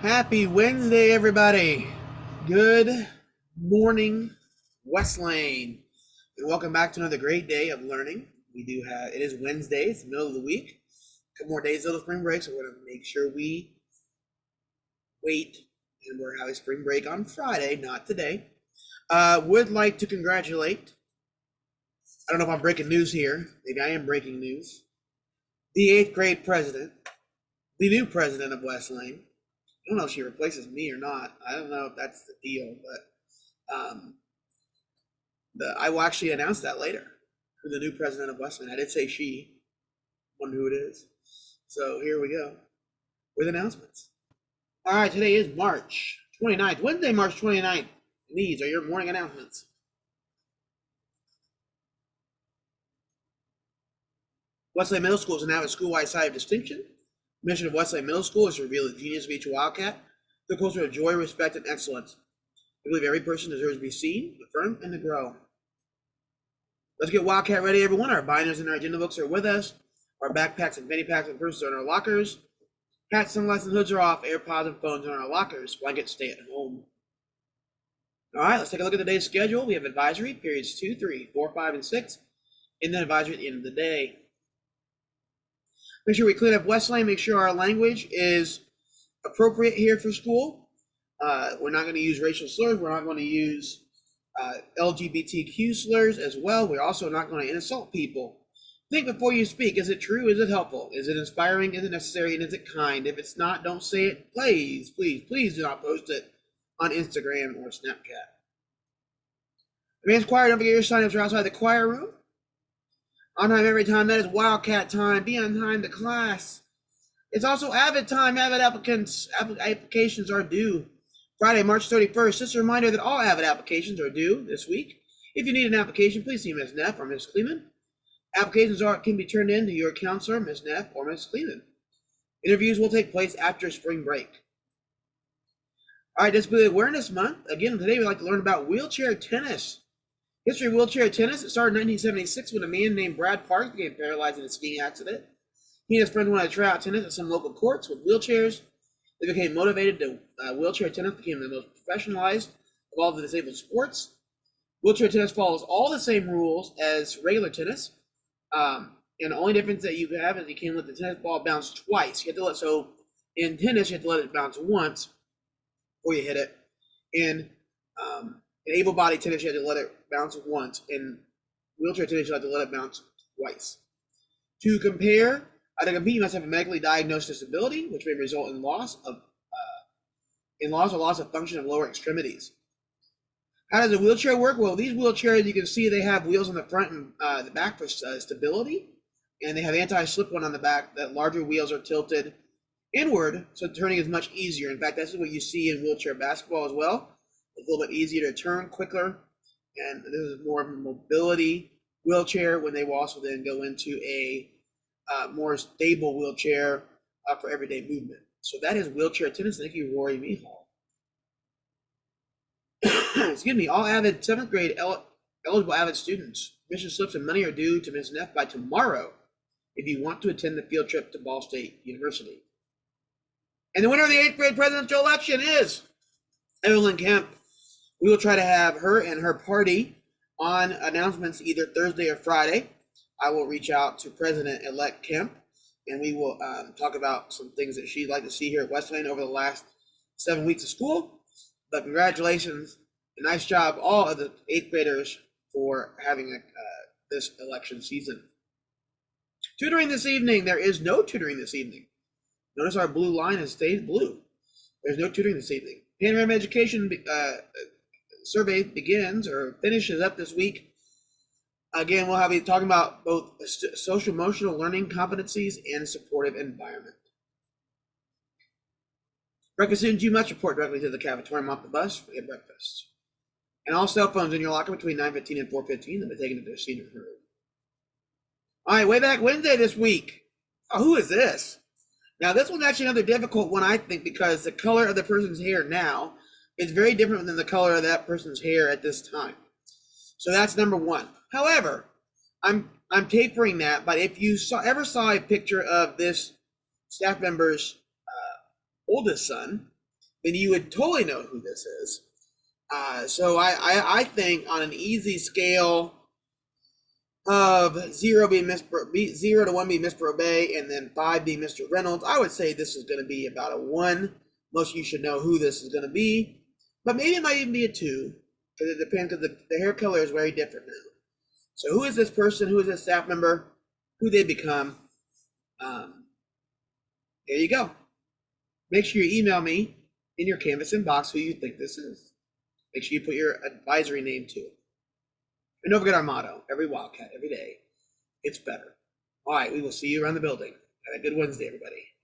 Happy Wednesday, everybody. Good morning, West Lane. And welcome back to another great day of learning. It is Wednesday, it's the middle of the week. A couple more days of the spring break, so we're going to make sure we wait. And we're having spring break on Friday, not today. Would like to congratulate, I don't know if I'm breaking news here, maybe I am breaking news, the 8th grade president, the new president of West Lane. I don't know if she replaces me or not. I don't know if that's the deal, but I will actually announce that later. Who the new president of West Lane. I did say she. Wonder who it is. So here we go with announcements. All right, today is March 29th, Wednesday, March 29th. And these are your morning announcements. Westlake Middle School is now a school-wide site of distinction. The mission of Westlake Middle School is to reveal the genius of each Wildcat, the culture of joy, respect, and excellence. I believe every person deserves to be seen, affirmed, and to grow. Let's get Wildcat ready, everyone. Our binders and our agenda books are with us. Our backpacks and fanny packs and purses are in our lockers. Hats, sunglasses, and hoods are off. AirPods and phones are in our lockers. Blankets stay at home. All right, let's take a look at today's schedule. We have advisory, periods 2, 3, 4, 5, and 6, and then advisory at the end of the day. Make sure we clean up West Lane. Make sure our language is appropriate here for school. We're not going to use racial slurs. We're not going to use LGBTQ slurs as well. We're also not going to insult people. Think before you speak. Is it true? Is it helpful? Is it inspiring? Is it necessary? And is it kind? If it's not, don't say it. Please, please, please do not post it on Instagram or Snapchat. Advanced choir, don't forget your sign-ups are outside the choir room. On time every time. That is Wildcat time. Be on time to class. It's also Avid time. Avid applications are due Friday, March 31st. Just a reminder that all Avid applications are due this week. If you need an application, please see Ms. Neff or Ms. Kleeman. Applications can be turned in to your counselor, Ms. Neff or Ms. Kleeman. Interviews will take place after spring break. All right, Disability Awareness Month. Again, today we'd like to learn about wheelchair tennis. History of wheelchair tennis. It started in 1976 when a man named Brad Parks became paralyzed in a skiing accident. He and his friends wanted to try out tennis at some local courts with wheelchairs. They became motivated to wheelchair tennis became the most professionalized of all the disabled sports. Wheelchair tennis follows all the same rules as regular tennis. And the only difference that you have is you can't let the tennis ball bounce twice. You have to so in tennis, you have to let it bounce once before you hit it. In able-bodied tennis, you have to let it bounce once. In wheelchair tennis, you have to let it bounce twice. To compete, you must have a medically diagnosed disability, which may result in loss or loss of function of lower extremities. How does a wheelchair work? Well, these wheelchairs, you can see they have wheels on the front and the back for stability, and they have anti-slip one on the back. That larger wheels are tilted inward, so turning is much easier. In fact, that's what you see in wheelchair basketball as well. It's a little bit easier to turn quicker, and this is more of a mobility wheelchair when they will also then go into a more stable wheelchair for everyday movement. So that is wheelchair tennis. Thank you, Rory Mihal. Excuse me. All Avid 7th grade eligible Avid students, admission slips and money are due to Ms. Neff by tomorrow if you want to attend the field trip to Ball State University. And the winner of the 8th grade presidential election is Evelyn Kemp. We will try to have her and her party on announcements either Thursday or Friday. I will reach out to President-elect Kemp, and we will talk about some things that she'd like to see here at West Lane over the last 7 weeks of school. But congratulations, and nice job, all of the 8th graders, for having this election season. Tutoring this evening. There is no tutoring this evening. Notice our blue line has stayed blue. There's no tutoring this evening. Panorama Education survey begins or finishes up this week. Again, we'll be talking about both social emotional learning competencies and supportive environment. Breakfast students, you must report directly to the cafeteria off the bus for your breakfast. And all cell phones in your locker between 9:15 and 4:15 will be taken to their senior room. All right, way back Wednesday this week. Oh, who is this? Now, this one's actually another difficult one, I think, because the color of the person's hair now is very different than the color of that person's hair at this time. So that's number one. However, I'm tapering that, but if you ever saw a picture of this staff member's oldest son, then you would totally know who this is. So I think on an easy scale of zero being zero to one being Mr. Obey, and then five being Mr. Reynolds, I would say this is going to be about a one. Most of you should know who this is going to be, but maybe it might even be a two, because it depends. Because the hair color is very different now. So who is this person? Who is this staff member? Who they become? There you go. Make sure you email me in your Canvas inbox who you think this is. Make sure you put your advisory name to it. And don't forget our motto, every Wildcat, every day, it's better. All right, we will see you around the building. Have a good Wednesday, everybody.